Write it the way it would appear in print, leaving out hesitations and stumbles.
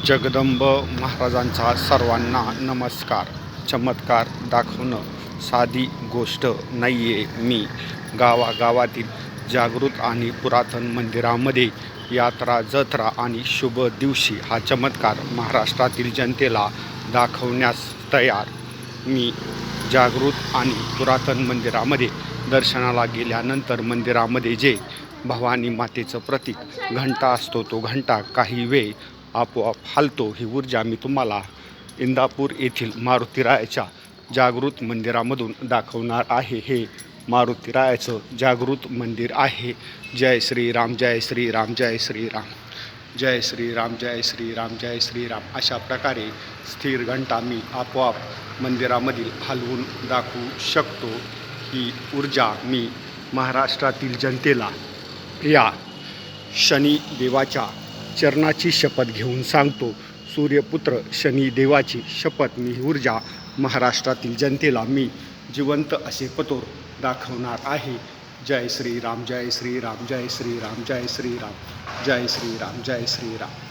जगदंब महाराजांचा सर्वांना नमस्कार. चमत्कार दाखवणं साधी गोष्ट नाही आहे. मी गावागावातील जागृत आणि पुरातन मंदिरामध्ये यात्रा, जत्रा आणि शुभ दिवशी हा चमत्कार महाराष्ट्रातील जनतेला दाखवण्यास तयार. मी जागृत आणि पुरातन मंदिरामध्ये दर्शनाला गेल्यानंतर मंदिरामध्ये जे भवानी मातेचं प्रतीक घंटा असतो, तो घंटा काही वेळ आपोआप हलतो. ही ऊर्जा मी तुम्हाला इंदापूर येथील मारुतीरायाच्या जागृत मंदिरामधून दाखवणार आहे. हे मारुतीरायाचं जागृत मंदिर आहे. जय श्रीराम, जय श्रीराम, जय श्रीराम, जय श्रीराम, जय श्रीराम, जय श्रीराम. अशा प्रकारे स्थिर घंटा मी आपोआप मंदिरामधील हलवून दाखवू शकतो. ही ऊर्जा मी महाराष्ट्रातील जनतेला या शनिदेवाच्या चरणाची शपथ घेऊन सांगतो. सूर्यपुत्र शनिदेवाची शपथ. मी ही ऊर्जा महाराष्ट्रातील जनतेला मी जिवंत असे पतोर दाखवणार आहे. जय श्रीराम, जय श्रीराम, जय श्रीराम, जय श्रीराम, जय श्रीराम, जय श्रीराम.